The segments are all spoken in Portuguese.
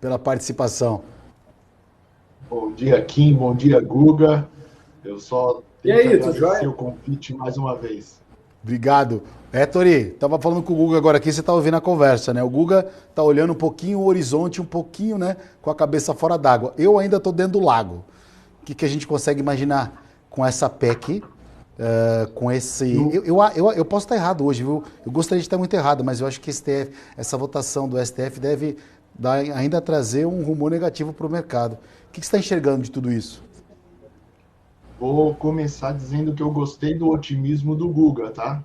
pela participação. Bom dia, Kim. Bom dia, Guga. Eu só E tenho que aí, tudo agradecer jóia? o convite mais uma vez. Obrigado. Tori, tava falando com o Guga agora aqui, você tá ouvindo a conversa, né? O Guga tá olhando um pouquinho o horizonte, um pouquinho, né, com a cabeça fora d'água. Eu ainda tô dentro do lago. O que a gente consegue imaginar com essa PEC, com esse... No, Eu posso estar errado hoje, viu? Eu gostaria de estar muito errado, mas eu acho que essa votação do STF deve ainda trazer um rumor negativo para o mercado. O que você está enxergando de tudo isso? Vou começar dizendo que eu gostei do otimismo do Guga, tá?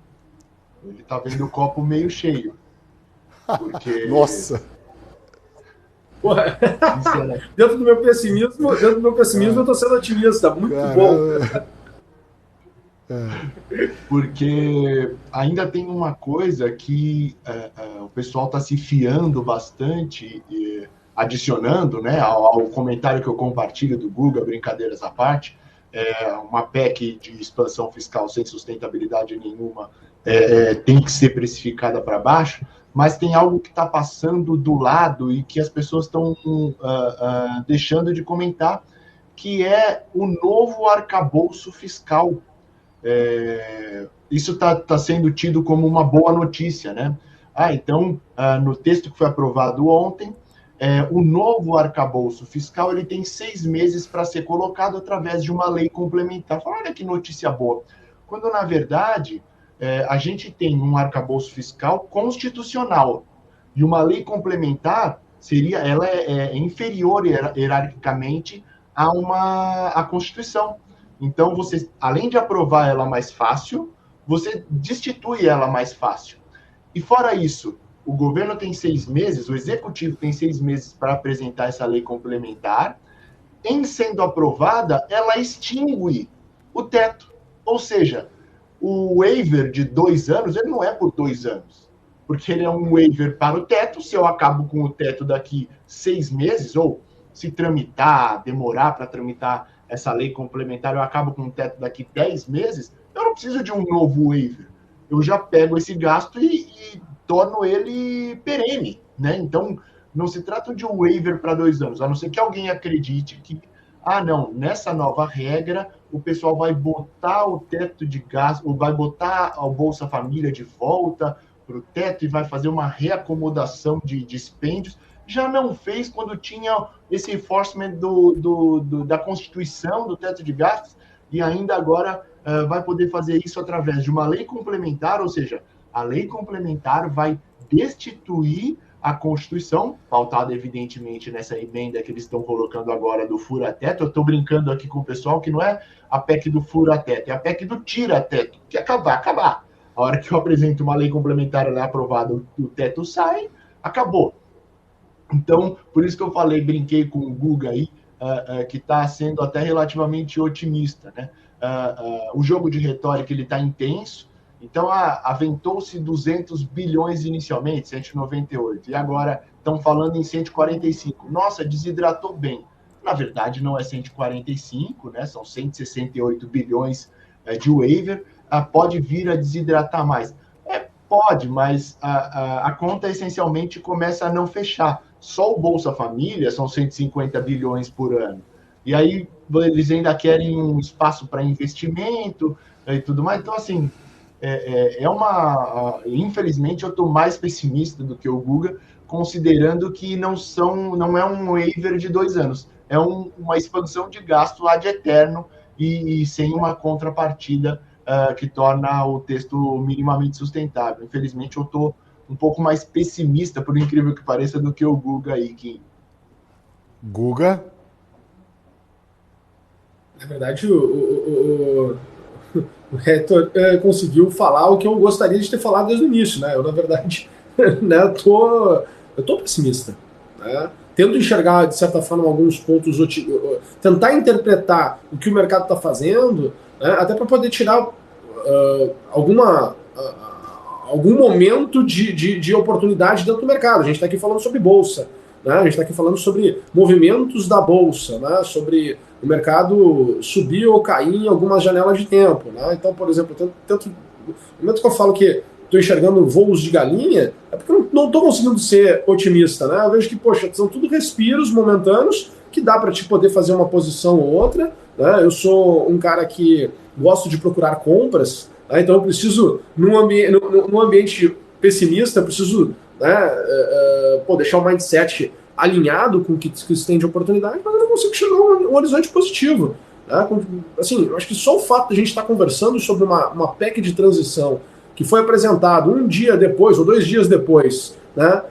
Ele tá vendo o copo meio cheio, porque, Nossa! Porra, sinceramente, dentro do meu pessimismo, eu tô sendo otimista. Muito bom. Caramba! porque ainda tem uma coisa que o pessoal está se fiando bastante, adicionando, né, ao comentário que eu compartilho do Guga, brincadeiras à parte, uma PEC de expansão fiscal sem sustentabilidade nenhuma tem que ser precificada para baixo, mas tem algo que está passando do lado e que as pessoas estão deixando de comentar, que é o novo arcabouço fiscal. Isso está sendo tido como uma boa notícia, né? Então, no texto que foi aprovado ontem, o novo arcabouço fiscal ele tem 6 meses para ser colocado através de uma lei complementar. Olha que notícia boa. Quando, na verdade, a gente tem um arcabouço fiscal constitucional e uma lei complementar ela é inferior hierarquicamente à Constituição. Então, você, além de aprovar ela mais fácil, você destitui ela mais fácil. E fora isso, o governo tem 6 meses, o executivo tem 6 meses para apresentar essa lei complementar. Em sendo aprovada, ela extingue o teto. Ou seja, o waiver de 2 anos, ele não é por 2 anos. Porque ele é um waiver para o teto. Se eu acabo com o teto daqui 6 meses, ou se tramitar, demorar para tramitar essa lei complementar, eu acabo com o teto daqui 10 meses, eu não preciso de um novo waiver. Eu já pego esse gasto e torno ele perene, né? Então, não se trata de um waiver para 2 anos, a não ser que alguém acredite que, não, nessa nova regra, o pessoal vai botar o teto de gasto, ou vai botar a Bolsa Família de volta para o teto e vai fazer uma reacomodação de dispêndios. Já não fez quando tinha esse enforcement da Constituição, do teto de gastos, e ainda agora vai poder fazer isso através de uma lei complementar, ou seja, a lei complementar vai destituir a Constituição, pautada evidentemente nessa emenda que eles estão colocando agora do fura-teto. Eu estou brincando aqui com o pessoal que não é a PEC do fura-teto, é a PEC do tira-teto, que acabar. A hora que eu apresento uma lei complementar, ela é aprovada, o teto sai, acabou. Então, por isso que eu falei, brinquei com o Guga aí, que está sendo até relativamente otimista, né? O jogo de retórica ele está intenso. Então, aventou-se 200 bilhões inicialmente, 198, e agora estão falando em 145. Nossa, desidratou bem. Na verdade, não é 145, né? São 168 bilhões de waiver. Pode vir a desidratar mais. Pode, mas a conta essencialmente começa a não fechar. Só o Bolsa Família são 150 bilhões por ano. E aí eles ainda querem um espaço para investimento e tudo mais. Então, assim, infelizmente, eu estou mais pessimista do que o Guga, considerando que não é um waiver de 2 anos. É uma expansão de gasto ad eterno e sem uma contrapartida que torna o texto minimamente sustentável. Infelizmente, eu estou um pouco mais pessimista, por incrível que pareça, do que o Guga aí, Kim. Guga? Na verdade, o Hector conseguiu falar o que eu gostaria de ter falado desde o início, né? Eu, na verdade, né, eu tô pessimista, né? Tento enxergar, de certa forma, alguns pontos, tentar interpretar o que o mercado está fazendo, né, até para poder tirar algum momento de oportunidade dentro do mercado. A gente está aqui falando sobre bolsa, né? A gente está aqui falando sobre movimentos da bolsa, né? Sobre o mercado subir ou cair em algumas janelas de tempo, né? Então, por exemplo, no momento que eu falo que estou enxergando voos de galinha, é porque eu não estou conseguindo ser otimista, né? Eu vejo que, poxa, são tudo respiros momentâneos que dá para te poder fazer uma posição ou outra, né? Eu sou um cara que gosto de procurar compras, né? Então eu preciso, num ambiente pessimista, eu preciso, né, deixar o mindset alinhado com o que se tem de oportunidade, mas eu não consigo chegar a um horizonte positivo. Né? Assim, eu acho que só o fato de a gente estar conversando sobre uma PEC de transição que foi apresentado um dia depois ou 2 dias depois, né,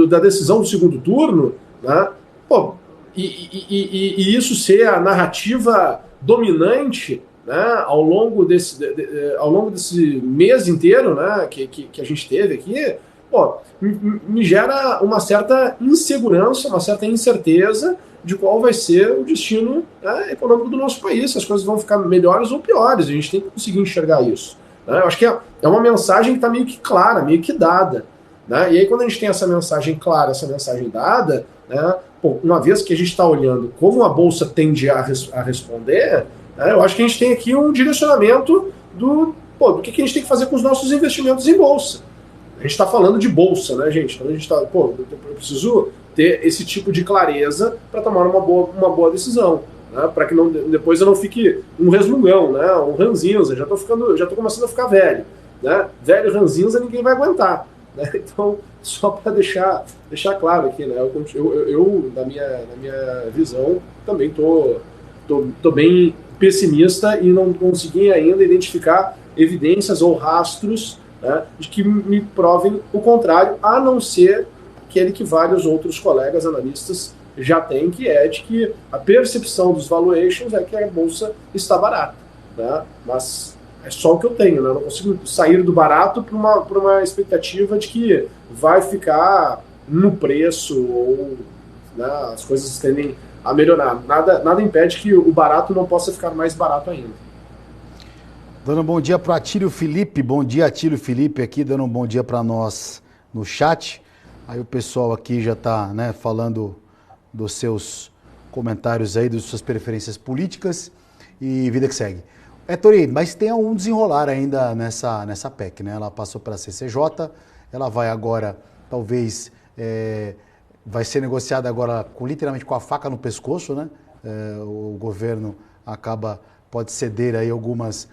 da decisão do segundo turno, né, pô, e isso ser a narrativa dominante, né, ao longo desse mês inteiro, né, que a gente teve aqui, pô, me gera uma certa insegurança, uma certa incerteza de qual vai ser o destino, né, econômico do nosso país, se as coisas vão ficar melhores ou piores. A gente tem que conseguir enxergar isso. Né? Eu acho que é uma mensagem que está meio que clara, meio que dada. Né? E aí, quando a gente tem essa mensagem clara, essa mensagem dada, né, pô, uma vez que a gente está olhando como a Bolsa tende a responder, né, eu acho que a gente tem aqui um direcionamento do que a gente tem que fazer com os nossos investimentos em Bolsa. A gente está falando de Bolsa, né, gente? Então a gente está, eu preciso ter esse tipo de clareza para tomar uma boa decisão. Né, para que depois eu não fique um resmungão, né, um ranzinza, já tô começando a ficar velho. Né? Velho ranzinza ninguém vai aguentar. Né? Então, só para deixar claro aqui, né, eu na minha visão, também tô bem pessimista e não consegui ainda identificar evidências ou rastros, né, de que me provem o contrário, a não ser aquele que vários outros colegas analistas já têm, que é de que a percepção dos valuations é que a bolsa está barata. Né? Mas é só o que eu tenho, né? Eu não consigo sair do barato para uma expectativa de que vai ficar no preço ou, né, as coisas tendem a melhorar. Nada impede que o barato não possa ficar mais barato ainda. Dando um bom dia para o Atílio Felipe. Bom dia, Atílio Felipe, aqui dando um bom dia para nós no chat. Aí o pessoal aqui já está, né, falando dos seus comentários aí, das suas preferências políticas e vida que segue. Tori, mas tem um desenrolar ainda nessa PEC, né? Ela passou para a CCJ, ela vai agora, talvez, vai ser negociada agora literalmente com a faca no pescoço, né? O governo pode ceder aí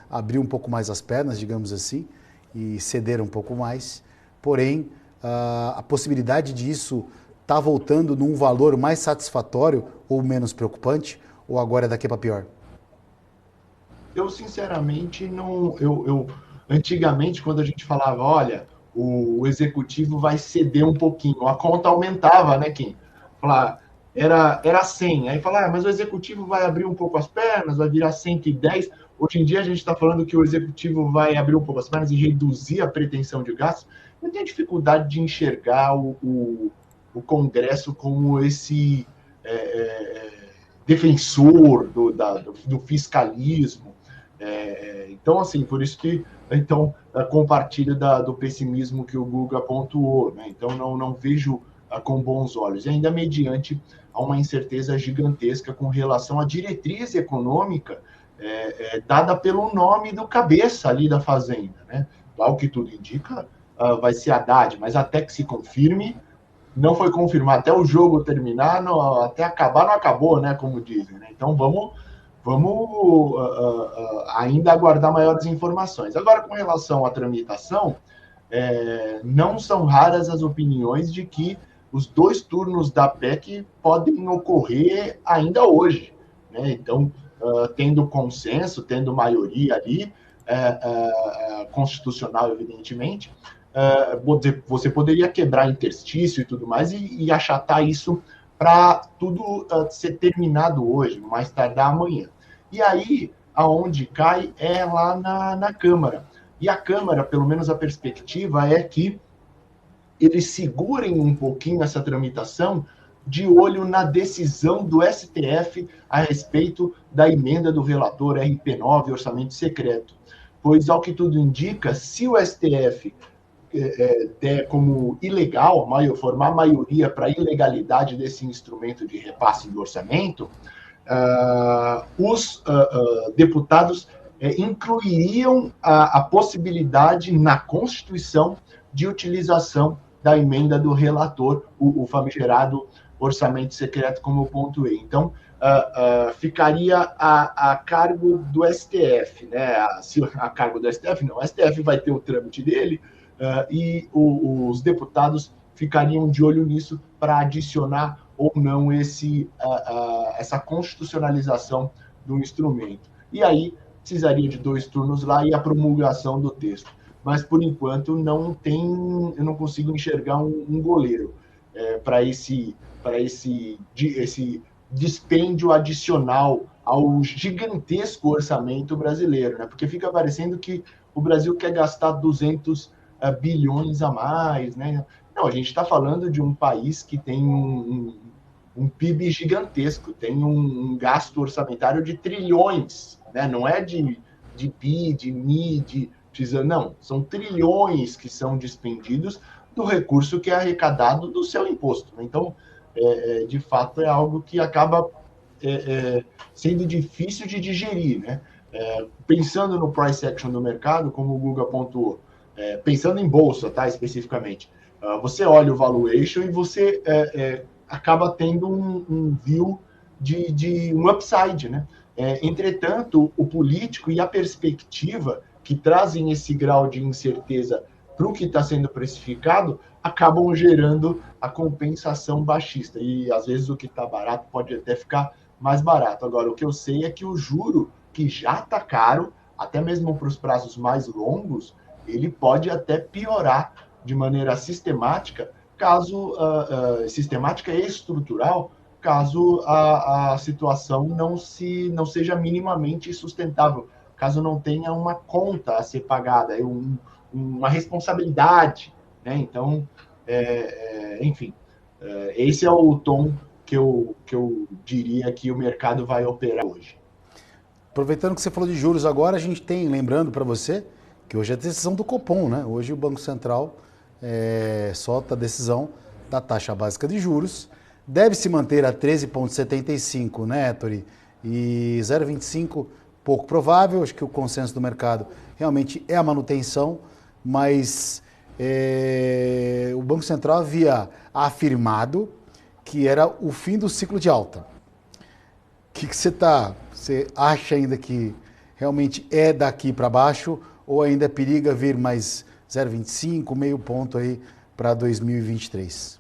abrir um pouco mais as pernas, digamos assim, e ceder um pouco mais. Porém, a possibilidade disso tá voltando num valor mais satisfatório ou menos preocupante, ou agora é daqui para pior? Eu, sinceramente, não... Antigamente, quando a gente falava, olha, o executivo vai ceder um pouquinho, a conta aumentava, né, Kim? Era 100, aí falava, mas o executivo vai abrir um pouco as pernas, vai virar 110. Hoje em dia a gente está falando que o executivo vai abrir um pouco as pernas e reduzir a pretensão de gastos. Eu tenho dificuldade de enxergar o Congresso como esse defensor do fiscalismo. Então, assim, por isso que compartilho do pessimismo que o Guga pontuou. Né? Então, não vejo com bons olhos, e ainda mediante a uma incerteza gigantesca com relação à diretriz econômica dada pelo nome do cabeça ali da Fazenda. Né? Ao que tudo indica, vai ser Haddad, mas até que se confirme, não foi confirmado. Até o jogo terminar, até acabar, não acabou, né? Como dizem. Né? Então, vamos ainda aguardar maiores informações. Agora, com relação à tramitação, não são raras as opiniões de que os 2 turnos da PEC podem ocorrer ainda hoje. Né? Então, tendo consenso, tendo maioria ali, constitucional, evidentemente, você poderia quebrar interstício e tudo mais e achatar isso para tudo ser terminado hoje, mais tardar amanhã. E aí, aonde cai é lá na Câmara. E a Câmara, pelo menos a perspectiva é que eles segurem um pouquinho essa tramitação de olho na decisão do STF a respeito da emenda do relator RP9, orçamento secreto. Pois, ao que tudo indica, se o STF der como ilegal, formar maioria para a ilegalidade desse instrumento de repasse do orçamento, os deputados incluiriam a possibilidade na Constituição de utilização da emenda do relator, o famigerado orçamento secreto, como eu pontuei. Então, ficaria a cargo do STF, né? A cargo do STF, não. O STF vai ter o trâmite dele e os deputados ficariam de olho nisso para adicionar ou não essa constitucionalização do instrumento. E aí precisaria de 2 turnos lá e a promulgação do texto. Mas, por enquanto, eu não consigo enxergar um goleiro para esse dispêndio adicional ao gigantesco orçamento brasileiro, né? Porque fica parecendo que o Brasil quer gastar 200 bilhões a mais, né? Não, a gente está falando de um país que tem um PIB gigantesco, tem um gasto orçamentário de trilhões, né? Não é de bi, de mi, não, são trilhões que são despendidos do recurso que é arrecadado do seu imposto, né? Então, de fato, é algo que acaba sendo difícil de digerir, né? Pensando no price action do mercado, como o Guga pontuou, pensando em bolsa, tá, especificamente, você olha o valuation e você acaba tendo um view de um upside, né? Entretanto, o político e a perspectiva que trazem esse grau de incerteza para o que está sendo precificado acabam gerando a compensação baixista. E, às vezes, o que está barato pode até ficar mais barato. Agora, o que eu sei é que o juro, que já está caro, até mesmo para os prazos mais longos, ele pode até piorar de maneira sistemática, sistemática e estrutural, caso a situação não seja minimamente sustentável, caso não tenha uma conta a ser pagada, uma responsabilidade, né? Então, enfim, esse é o tom que eu diria que o mercado vai operar hoje. Aproveitando que você falou de juros agora, a gente tem, lembrando para você, que hoje é a decisão do Copom, né? Hoje o Banco Central solta a decisão da taxa básica de juros, deve se manter a 13,75, né, Ettore? E 0,25, pouco provável, acho que o consenso do mercado realmente é a manutenção, mas o Banco Central havia afirmado que era o fim do ciclo de alta. O que você acha ainda que realmente é daqui para baixo ou ainda periga vir mais 0,25, meio ponto aí para 2023?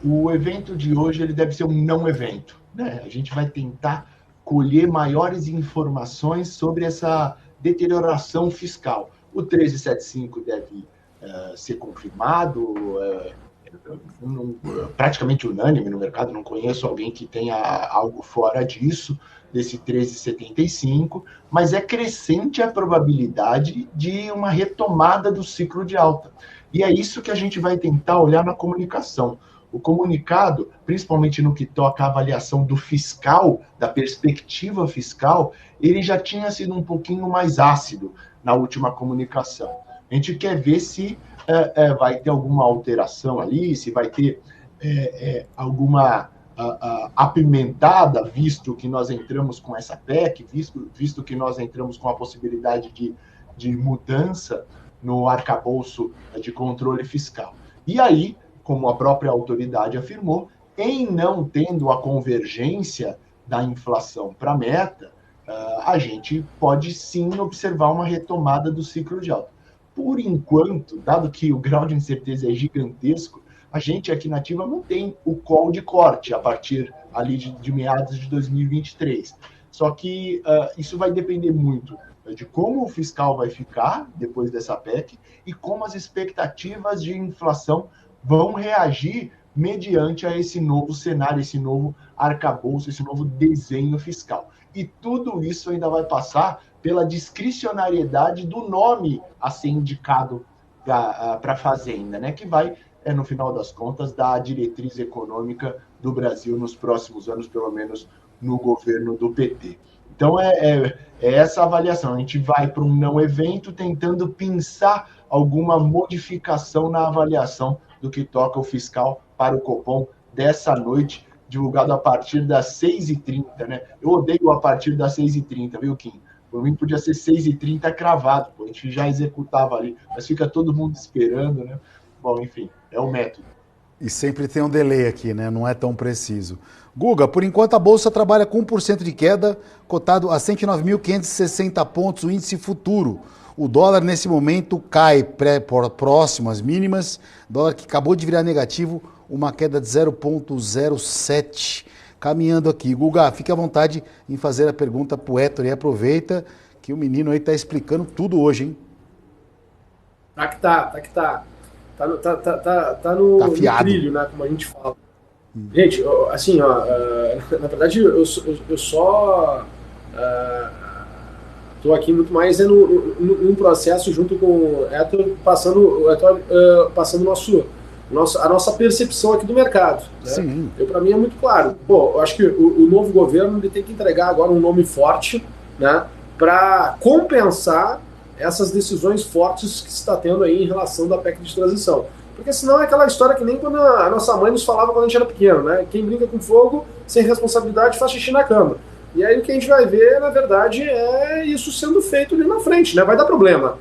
O evento de hoje ele deve ser um não evento, né? A gente vai tentar colher maiores informações sobre essa deterioração fiscal. O 1375 deve ser confirmado, praticamente unânime no mercado, não conheço alguém que tenha algo fora disso, desse 1375, mas é crescente a probabilidade de uma retomada do ciclo de alta. E é isso que a gente vai tentar olhar na comunicação. O comunicado, principalmente no que toca à avaliação do fiscal, da perspectiva fiscal, ele já tinha sido um pouquinho mais ácido na última comunicação. A gente quer ver se vai ter alguma alteração ali, se vai ter alguma apimentada, visto que nós entramos com essa PEC, visto que nós entramos com a possibilidade de mudança no arcabouço de controle fiscal. E aí, como a própria autoridade afirmou, em não tendo a convergência da inflação para a meta, a gente pode sim observar uma retomada do ciclo de alta. Por enquanto, dado que o grau de incerteza é gigantesco, a gente aqui na Ativa não tem o call de corte a partir ali de meados de 2023. Só que isso vai depender muito de como o fiscal vai ficar depois dessa PEC e como as expectativas de inflação vão reagir mediante a esse novo cenário, esse novo arcabouço, esse novo desenho fiscal. E tudo isso ainda vai passar pela discricionariedade do nome a ser indicado para a Fazenda, né? Que vai, no final das contas, dar a diretriz econômica do Brasil nos próximos anos, pelo menos no governo do PT. Então, é essa avaliação. A gente vai para um não evento tentando pensar alguma modificação na avaliação do que toca o fiscal para o Copom dessa noite, divulgado a partir das 6h30, né? Eu odeio a partir das 6h30, viu, Kim? Por mim podia ser 6h30 cravado, pô, a gente já executava ali, mas fica todo mundo esperando, né? Bom, enfim, é o método. E sempre tem um delay aqui, né? Não é tão preciso. Guga, por enquanto a Bolsa trabalha com 1% de queda, cotado a 109.560 pontos, o índice futuro. O dólar nesse momento cai próximo às mínimas, dólar que acabou de virar negativo, uma queda de 0,07. Caminhando aqui. Guga, fique à vontade em fazer a pergunta pro Héctor e aproveita que o menino aí tá explicando tudo hoje, hein? Tá que tá. Tá no trilho, né? Como a gente fala. Gente, assim, ó, na verdade, eu só tô aqui muito mais num processo junto com o Héctor, passando a nossa percepção aqui do mercado. Né? Sim. Para mim é muito claro. Pô, eu acho que o novo governo ele tem que entregar agora um nome forte, né, para compensar essas decisões fortes que se está tendo aí em relação da PEC de transição. Porque senão é aquela história que nem quando a nossa mãe nos falava quando a gente era pequeno, né? Quem brinca com fogo, sem responsabilidade, faz xixi na cama. E aí o que a gente vai ver, na verdade, é isso sendo feito ali na frente, né? Vai dar problema.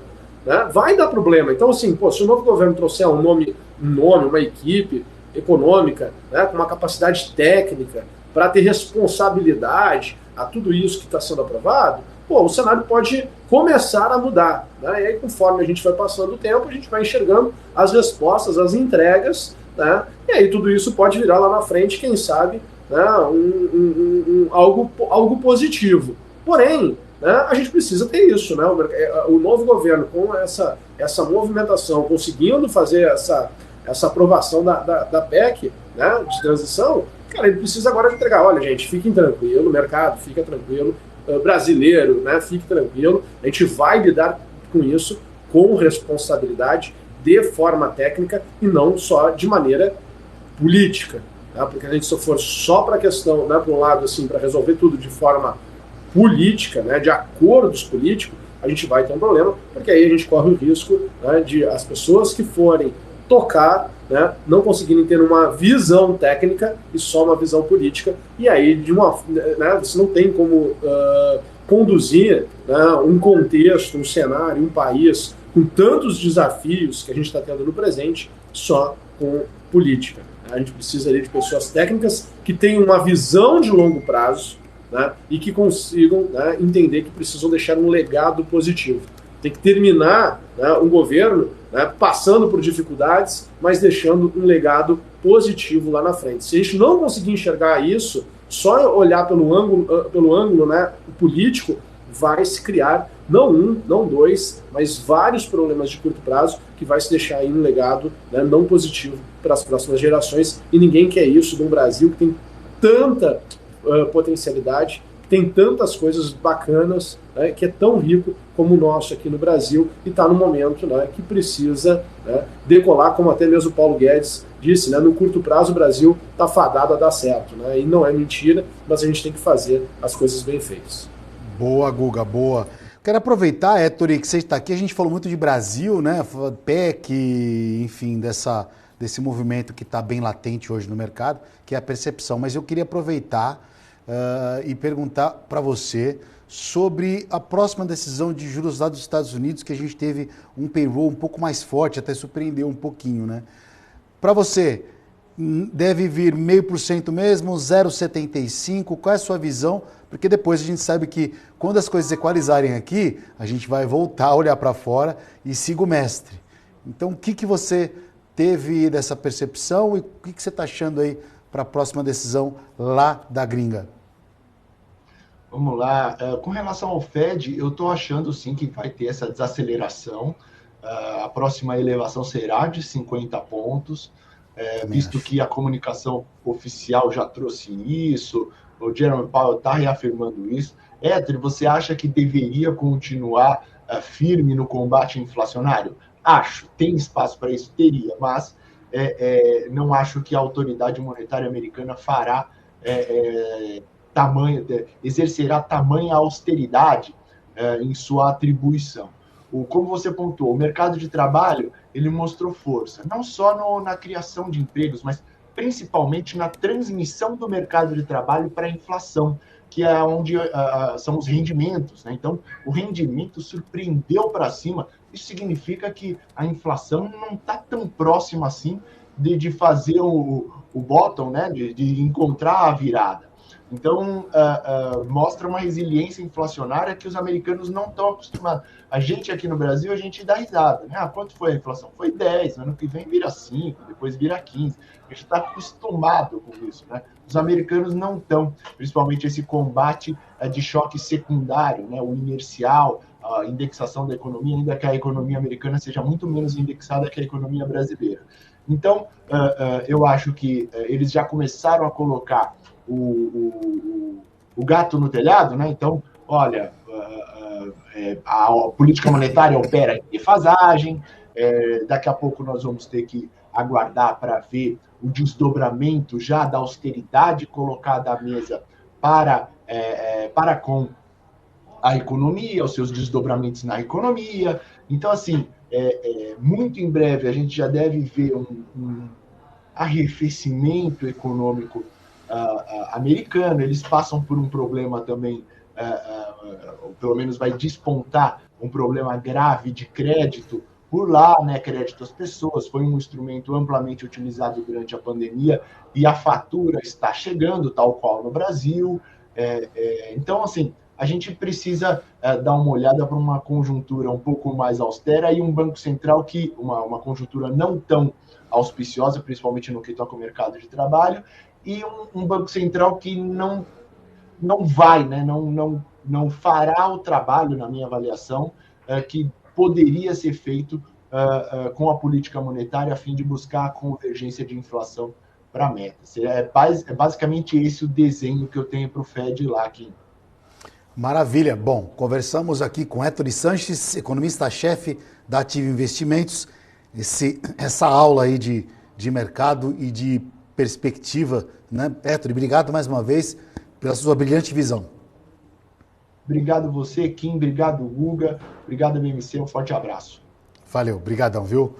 Né? Vai dar problema. Então, assim, pô, se o novo governo trouxer um nome, uma equipe econômica, né, com uma capacidade técnica, para ter responsabilidade a tudo isso que está sendo aprovado, pô, o cenário pode começar a mudar. Né? E aí, conforme a gente vai passando o tempo, a gente vai enxergando as respostas, as entregas, né? E aí tudo isso pode virar lá na frente, quem sabe, né, algo positivo. Porém, né, a gente precisa ter isso. Né? O novo governo, com essa movimentação, conseguindo fazer essa aprovação da PEC, né, de transição, cara, ele precisa agora entregar. Olha, gente, fiquem tranquilo, mercado, fica tranquilo, brasileiro, né, fique tranquilo, a gente vai lidar com isso com responsabilidade, de forma técnica e não só de maneira política. Tá? Porque a gente, se for só para a questão, né, para um lado, assim, para resolver tudo de forma política, né, de acordos políticos, a gente vai ter um problema, porque aí a gente corre o risco, né, de as pessoas que forem tocar, né, não conseguirem ter uma visão técnica e só uma visão política, e aí né, você não tem como conduzir, né, um contexto, um cenário, um país com tantos desafios que a gente está tendo no presente só com política. A gente precisa ali de pessoas técnicas que tenham uma visão de longo prazo, né, e que consigam, né, entender que precisam deixar um legado positivo. Tem que terminar, né, um governo, né, passando por dificuldades, mas deixando um legado positivo lá na frente. Se a gente não conseguir enxergar isso, só olhar pelo ângulo, né, político, vai se criar não um, não dois, mas vários problemas de curto prazo que vai se deixar aí um legado, né, não positivo para as próximas gerações. E ninguém quer isso de um Brasil que tem tanta potencialidade, tem tantas coisas bacanas, né, que é tão rico como o nosso aqui no Brasil e está no momento, né, que precisa, né, decolar, como até mesmo o Paulo Guedes disse, né, no curto prazo o Brasil está fadado a dar certo, né, e não é mentira, mas a gente tem que fazer as coisas bem feitas. Boa, Guga, boa. Quero aproveitar, Héctor, que você está aqui, a gente falou muito de Brasil, né, PEC, enfim, desse movimento que está bem latente hoje no mercado, que é a percepção, mas eu queria aproveitar e perguntar para você sobre a próxima decisão de juros lá dos Estados Unidos, que a gente teve um payroll um pouco mais forte, até surpreendeu um pouquinho, né? Para você, deve vir 0,5% mesmo, 0,75%? Qual é a sua visão? Porque depois a gente sabe que quando as coisas equalizarem aqui, a gente vai voltar a olhar para fora e siga o mestre. Então, o que você teve dessa percepção e o que você está achando aí para a próxima decisão lá da gringa? Vamos lá. Com relação ao Fed, eu estou achando sim que vai ter essa desaceleração. A próxima elevação será de 50 pontos, visto que a comunicação oficial já trouxe isso, o Jerome Powell está reafirmando isso. Héctor, você acha que deveria continuar firme no combate inflacionário? Acho. Tem espaço para isso? Teria, mas não acho que a autoridade monetária americana fará exercerá tamanha austeridade em sua atribuição. Como você pontuou, o mercado de trabalho ele mostrou força, não só na criação de empregos, mas principalmente na transmissão do mercado de trabalho para a inflação, que é onde são os rendimentos, né? Então, o rendimento surpreendeu para cima. Isso significa que a inflação não está tão próxima assim de fazer o bottom, né? De encontrar a virada. Então, mostra uma resiliência inflacionária que os americanos não estão acostumados. A gente aqui no Brasil, a gente dá risada, né? Quanto foi a inflação? Foi 10, ano que vem vira 5, depois vira 15. A gente está acostumado com isso, né? Os americanos não estão, principalmente esse combate de choque secundário, né? O inercial, a indexação da economia, ainda que a economia americana seja muito menos indexada que a economia brasileira. Então, eu acho que eles já começaram a colocar o gato no telhado, né? Então, olha, a política monetária opera em defasagem, daqui a pouco nós vamos ter que aguardar para ver o desdobramento já da austeridade colocada à mesa para com a economia, os seus desdobramentos na economia. Então, assim, muito em breve a gente já deve ver um arrefecimento econômico americano. Eles passam por um problema também, pelo menos vai despontar um problema grave de crédito por lá, né? Crédito às pessoas foi um instrumento amplamente utilizado durante a pandemia e a fatura está chegando, tal qual no Brasil. Então, assim, a gente precisa dar uma olhada para uma conjuntura um pouco mais austera e um Banco Central que, uma conjuntura não tão auspiciosa, principalmente no que toca o mercado de trabalho, e um Banco Central que não vai, né, não fará o trabalho, na minha avaliação, que poderia ser feito com a política monetária a fim de buscar a convergência de inflação para a meta. É basicamente esse o desenho que eu tenho para o Fed lá aqui. Maravilha. Bom, conversamos aqui com Héctor Sanches, economista-chefe da Ativa Investimentos. Essa aula aí de mercado e de perspectiva, né? Héctor, obrigado mais uma vez pela sua brilhante visão. Obrigado você, Kim, obrigado, Guga, obrigado, BMC, um forte abraço. Valeu, brigadão, viu?